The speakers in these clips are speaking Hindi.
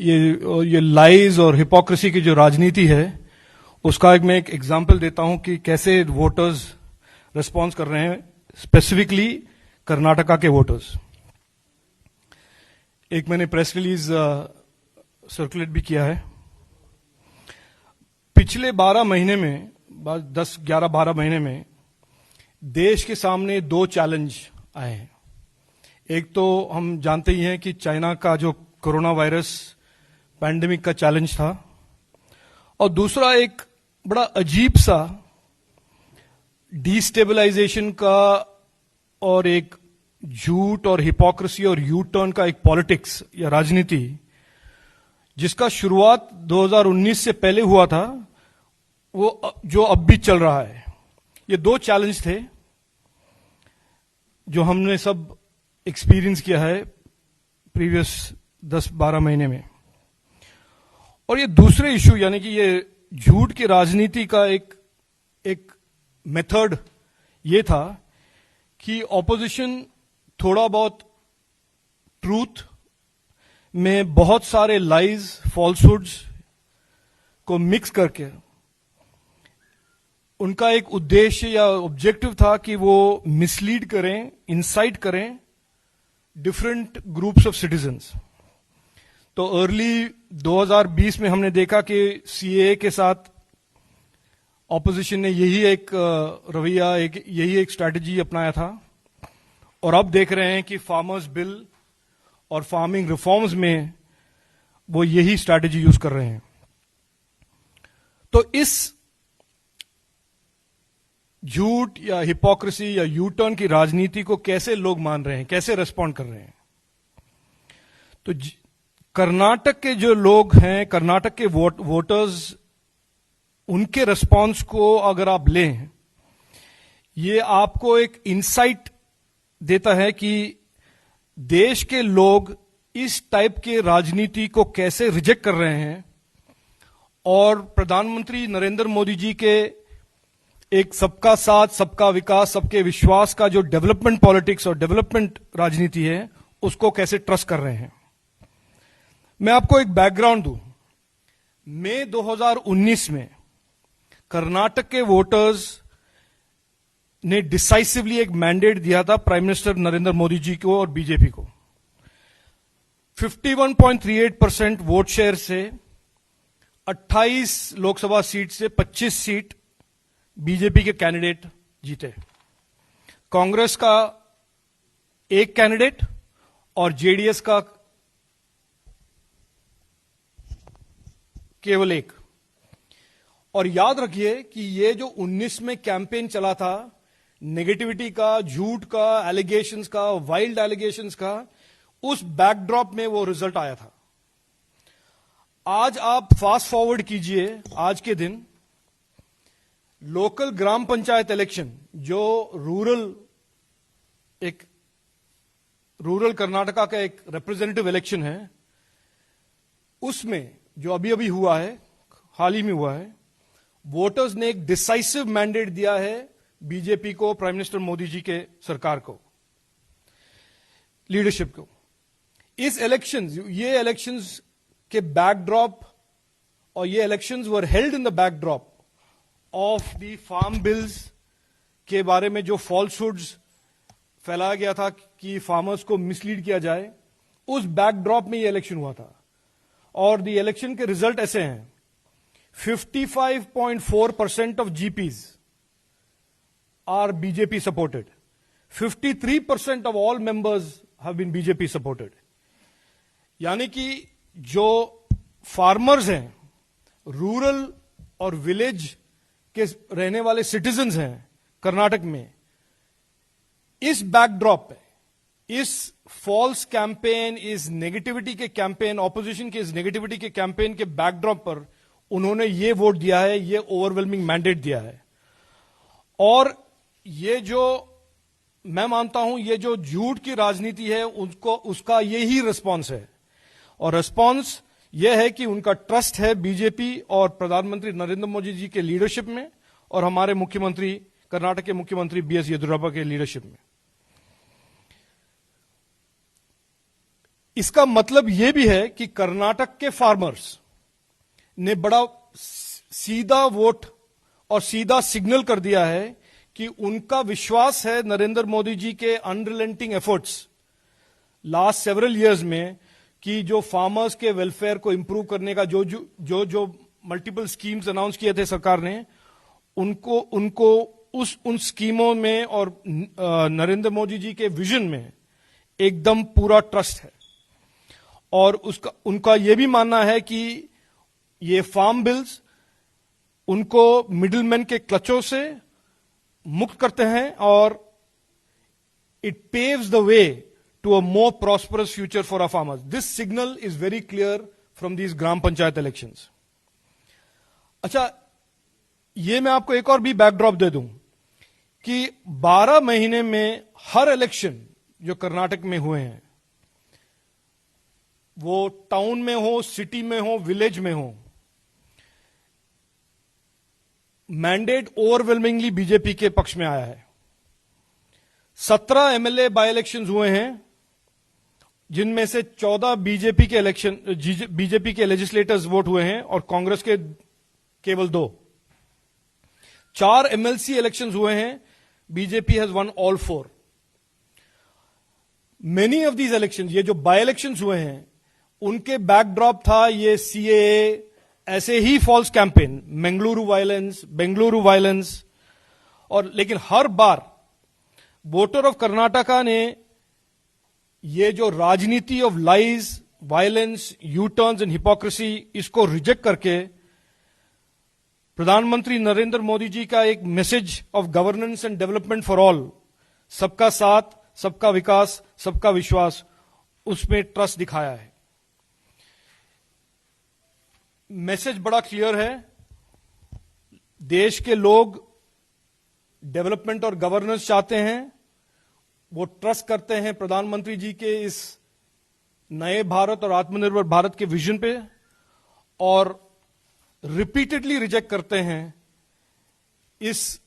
ये लाइज और हिपोक्रेसी की जो राजनीति है उसका मैं एक एग्जांपल देता हूं कि कैसे वोटर्स रिस्पॉन्स कर रहे हैं, स्पेसिफिकली कर्नाटका के वोटर्स। एक मैंने प्रेस रिलीज सर्कुलेट भी किया है। पिछले 12 महीने में, 10, 11, 12 महीने में देश के सामने 2 चैलेंज आए हैं। एक तो हम जानते ही हैं कि चाइना का जो कोरोना वायरस पैंडेमिक का चैलेंज था, और दूसरा एक बड़ा अजीब सा डिस्टेबलाइजेशन का और एक झूठ और हिपोक्रेसी और यू टर्न का एक पॉलिटिक्स या राजनीति जिसका शुरुआत 2019 से पहले हुआ था, वो जो अब भी चल रहा है। ये 2 चैलेंज थे जो हमने सब एक्सपीरियंस किया है प्रीवियस 10-12 महीने में। और ये दूसरे इशू यानी कि ये झूठ की राजनीति का एक मेथड ये था कि ऑपोजिशन थोड़ा बहुत ट्रूथ में बहुत सारे लाइज, फॉल्सहुड्स को मिक्स करके उनका एक उद्देश्य या ऑब्जेक्टिव था कि वो मिसलीड करें, इंसाइट करें डिफरेंट ग्रुप्स ऑफ सिटीजन्स। तो अर्ली 2020 में हमने देखा कि सीएए के साथ ऑपोजिशन ने यही एक रवैया, यही एक स्ट्रैटेजी अपनाया था, और अब देख रहे हैं कि फार्मर्स बिल और फार्मिंग रिफॉर्म्स में वो यही स्ट्रैटेजी यूज कर रहे हैं। तो इस झूठ या हिपोक्रेसी या यू टर्न की राजनीति को कैसे लोग मान रहे हैं, कैसे रेस्पॉन्ड कर रहे हैं? तो कर्नाटक के जो लोग हैं, कर्नाटक के वोटर्स, उनके रेस्पॉन्स को अगर आप लें, ये आपको एक इंसाइट देता है कि देश के लोग इस टाइप के राजनीति को कैसे रिजेक्ट कर रहे हैं, और प्रधानमंत्री नरेंद्र मोदी जी के एक सबका साथ, सबका विकास, सबके विश्वास का जो डेवलपमेंट पॉलिटिक्स और डेवलपमेंट राजनीति है, उसको कैसे ट्रस्ट कर रहे हैं। मैं आपको एक बैकग्राउंड दूं। मई 2019 में कर्नाटक के वोटर्स ने डिसाइसिवली एक मैंडेट दिया था प्राइम मिनिस्टर नरेंद्र मोदी जी को और बीजेपी को। 51.38% वोट शेयर से 28 लोकसभा सीट से 25 सीट बीजेपी के कैंडिडेट जीते। कांग्रेस का एक कैंडिडेट और जेडीएस का केवल एक। और याद रखिए कि ये जो 19 में कैंपेन चला था, नेगेटिविटी का, झूठ का, एलिगेशंस का, वाइल्ड एलिगेशंस का, उस बैकड्रॉप में वो रिजल्ट आया था। आज आप फास्ट फॉरवर्ड कीजिए आज के दिन, लोकल ग्राम पंचायत इलेक्शन जो रूरल कर्नाटका का एक रिप्रेजेंटेटिव इलेक्शन है, उसमें जो अभी अभी हुआ है, हाल ही में हुआ है, वोटर्स ने एक डिसाइसिव मैंडेट दिया है बीजेपी को, प्राइम मिनिस्टर मोदी जी के सरकार को, लीडरशिप को। ये इलेक्शंस के बैकड्रॉप, और ये elections were held in the backdrop of the farm bills के बारे में जो फॉल्सहुड्स फैलाया गया था कि फार्मर्स को मिसलीड किया जाए, उस बैकड्रॉप में ये इलेक्शन हुआ था। और द इलेक्शन के रिजल्ट ऐसे हैं: 55.4% of GPs are BJP supported, 53% of all members have been BJP supported. यानी कि जो फार्मर्स हैं, रूरल और विलेज के रहने वाले सिटीजन्स हैं कर्नाटक में, इस बैकड्रॉप पे, इस फॉल्स कैंपेन, इस नेगेटिविटी के कैंपेन, ऑपोजिशन के इस नेगेटिविटी के कैंपेन के बैकड्रॉप पर उन्होंने ये वोट दिया है, ये ओवरवेलमिंग मैंडेट दिया है। और ये जो मैं मानता हूं, ये जो झूठ की राजनीति है, उसका यही रिस्पॉन्स है। और रिस्पॉन्स यह है कि उनका ट्रस्ट है बीजेपी और प्रधानमंत्री नरेंद्र मोदी जी के लीडरशिप में, और हमारे मुख्यमंत्री, कर्नाटक के मुख्यमंत्री बीएस येदियुरप्पा के लीडरशिप में। इसका मतलब यह भी है कि कर्नाटक के फार्मर्स ने बड़ा सीधा वोट और सीधा सिग्नल कर दिया है कि उनका विश्वास है नरेंद्र मोदी जी के unrelenting efforts last several years में कि जो फार्मर्स के वेलफेयर को इंप्रूव करने का जो मल्टीपल स्कीम्स अनाउंस किए थे सरकार ने, उनको उन स्कीमों में और नरेंद्र मोदी जी के विजन में एकदम पूरा ट्रस्ट है। और उनका यह भी मानना है कि ये फार्म बिल्स उनको मिडिलमैन के क्लचों से मुक्त करते हैं और it paves the way to a more prosperous future for our farmers. This signal is very clear from these gram panchayat elections. अच्छा, ये मैं आपको एक और भी बैकड्रॉप दे दूं कि 12 महीने में हर इलेक्शन जो कर्नाटक में हुए हैं, वो टाउन में हो, सिटी में हो, विलेज में हो, मैंडेट ओवरवेलमिंगली बीजेपी के पक्ष में आया है। 17 एमएलए बाय इलेक्शंस हुए हैं, जिनमें से 14 बीजेपी के लेजिस्लेटर्स वोट हुए हैं और कांग्रेस के केवल 2। 4 एमएलसी इलेक्शंस हुए हैं, BJP has one all 4। Many of these elections, ये जो बाय इलेक्शंस हुए हैं, उनके बैकड्रॉप था ये सीएए, ऐसे ही फॉल्स कैंपेन, बेंगलुरु वायलेंस। और लेकिन हर बार वोटर ऑफ कर्नाटका ने ये जो राजनीति of lies, violence, you turns and hypocrisy, इसको रिजेक्ट करके प्रधानमंत्री नरेंद्र मोदी जी का एक message of governance and development for all, सबका साथ, सबका विकास, सबका विश्वास, उसमें ट्रस्ट दिखाया है। मैसेज बड़ा क्लियर है। देश के लोग डेवलपमेंट और गवर्नेंस चाहते हैं, वो ट्रस्ट करते हैं प्रधानमंत्री जी के इस नए भारत और आत्मनिर्भर भारत के विजन पे, और रिपीटेडली रिजेक्ट करते हैं इस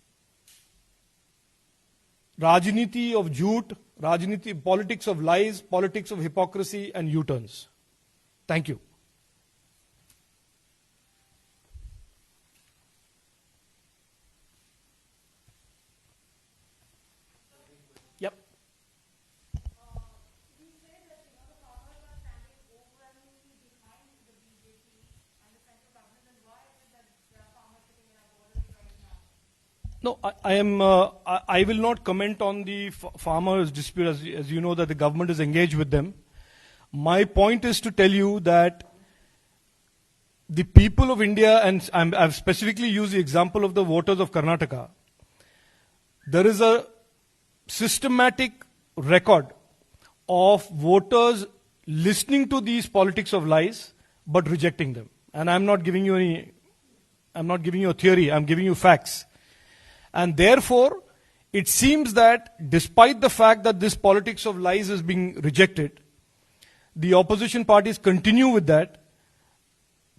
राजनीति ऑफ झूठ, राजनीति, politics of lies, politics of hypocrisy and you turns. Thank you. No, I will not comment on the farmers' dispute, as you know that the government is engaged with them. My point is to tell you that the people of India, and I've specifically used the example of the voters of Karnataka, there is a systematic record of voters listening to these politics of lies but rejecting them. And I'm not giving you a theory, I'm giving you facts. And therefore, it seems that despite the fact that this politics of lies is being rejected, the opposition parties continue with that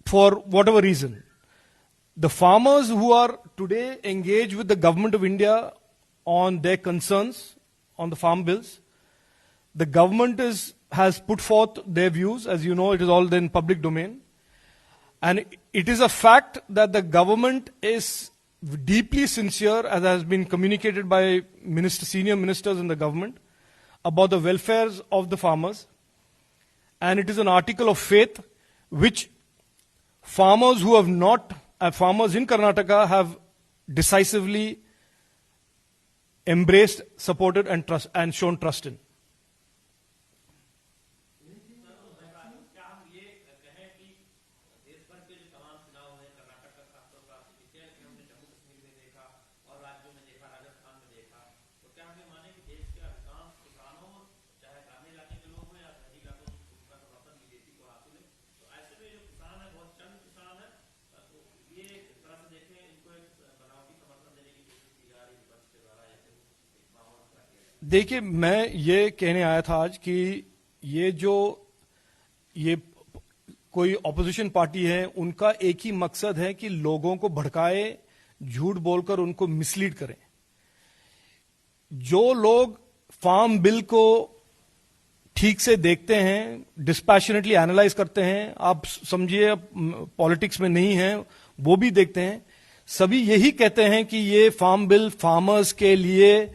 for whatever reason. The farmers who are today engaged with the government of India on their concerns on the farm bills, the government has put forth their views. As you know, it is all in public domain. And it is a fact that the government is deeply sincere, as has been communicated by senior ministers in the government, about the welfares of the farmers. And it is an article of faith which farmers who have not, farmers in Karnataka have decisively embraced, supported and shown trust in. देखिए, मैं ये कहने आया था आज कि ये कोई ऑपोजिशन पार्टी है, उनका एक ही मकसद है कि लोगों को भड़काए, झूठ बोलकर उनको मिसलीड करें। जो लोग फार्म बिल को ठीक से देखते हैं, डिस्पैशनेटली एनालाइज करते हैं, आप समझिए पॉलिटिक्स में नहीं है, वो भी देखते हैं, सभी यही कहते हैं कि ये फार्म बिल फार्मर्स के लिए,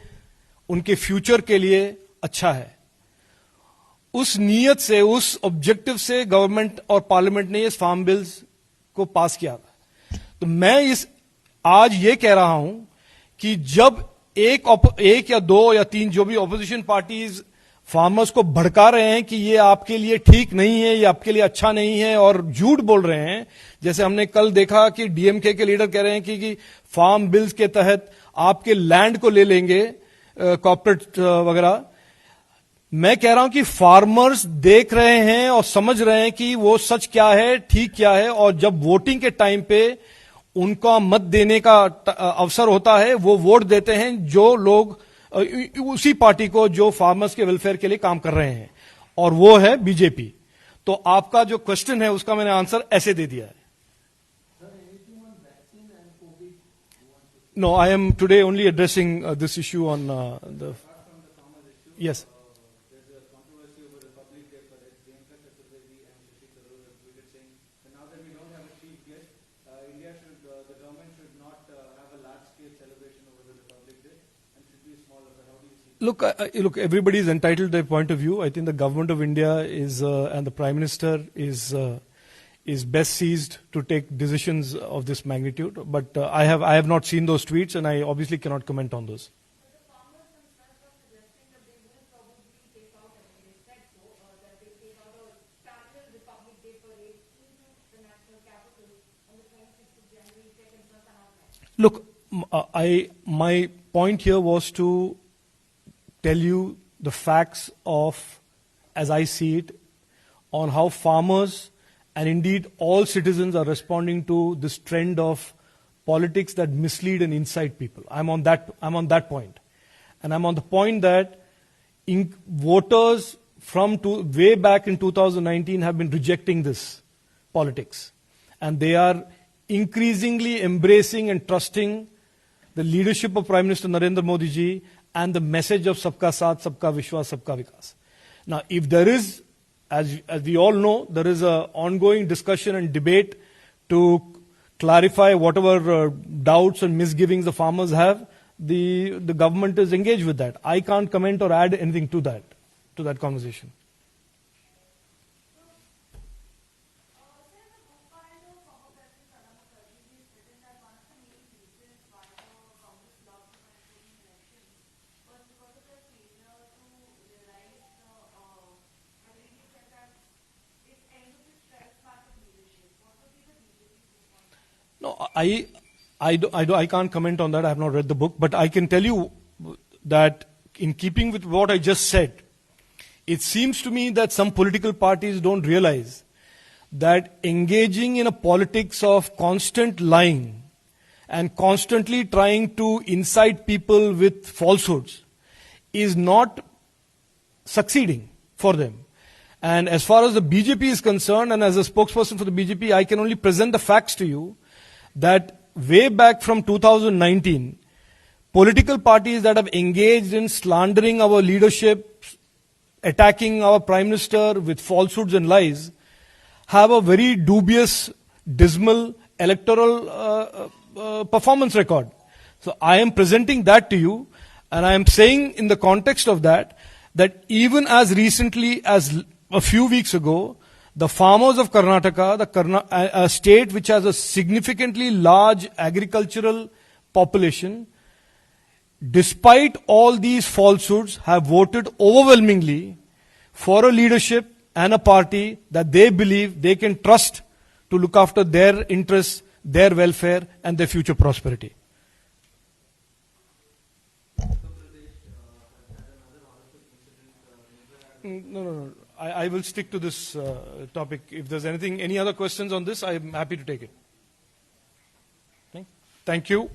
उनके फ्यूचर के लिए अच्छा है। उस नीयत से, उस ऑब्जेक्टिव से गवर्नमेंट और पार्लियामेंट ने इस फार्म बिल्स को पास किया था। तो मैं आज ये कह रहा हूं कि जब एक या दो या तीन जो भी ऑपोजिशन पार्टीज फार्मर्स को भड़का रहे हैं कि ये आपके लिए ठीक नहीं है, ये आपके लिए अच्छा नहीं है, और झूठ बोल रहे हैं, जैसे हमने कल देखा कि डीएमके के लीडर कह रहे हैं कि फार्म बिल्स के तहत आपके लैंड को ले लेंगे कॉर्पोरेट वगैरह। मैं कह रहा हूं कि फार्मर्स देख रहे हैं और समझ रहे हैं कि वो सच क्या है, ठीक क्या है, और जब वोटिंग के टाइम पे उनका मत देने का अवसर होता है, वो वोट देते हैं जो लोग, उसी पार्टी को जो फार्मर्स के वेलफेयर के लिए काम कर रहे हैं, और वो है बीजेपी। तो आपका जो क्वेश्चन है उसका मैंने आंसर ऐसे दे दिया है। No, I am today only addressing this issue on the yes. Look, everybody is entitled to their point of view. I think the government of India is, and the Prime Minister is best seized to take decisions of this magnitude. But I have not seen those tweets, and I obviously cannot comment on those. Look, my point here was to tell you the facts of, as I see it, on how farmers and indeed all citizens are responding to this trend of politics that mislead and incite people. I'm on that point. And I'm on the point that voters from way back in 2019 have been rejecting this politics. And they are increasingly embracing and trusting the leadership of Prime Minister Narendra Modi ji and the message of Sabka Saath, Sabka Vishwas, Sabka Vikas. Now, if there is, as we all know, there is an ongoing discussion and debate to clarify whatever doubts and misgivings the farmers have, the government is engaged with that. I can't comment or add anything to that conversation. No, I can't comment on that. I have not read the book, but I can tell you that in keeping with what I just said, it seems to me that some political parties don't realize that engaging in a politics of constant lying and constantly trying to incite people with falsehoods is not succeeding for them. And as far as the BJP is concerned, and as a spokesperson for the BJP, I can only present the facts to you that way back from 2019, political parties that have engaged in slandering our leadership, attacking our Prime Minister with falsehoods and lies, have a very dubious, dismal electoral performance record. So I am presenting that to you, and I am saying in the context of that even as recently as a few weeks ago, the farmers of Karnataka, a state which has a significantly large agricultural population, despite all these falsehoods, have voted overwhelmingly for a leadership and a party that they believe they can trust to look after their interests, their welfare, and their future prosperity. No. I will stick to this topic. If there's any other questions on this, I'm happy to take it. Okay? Thank you.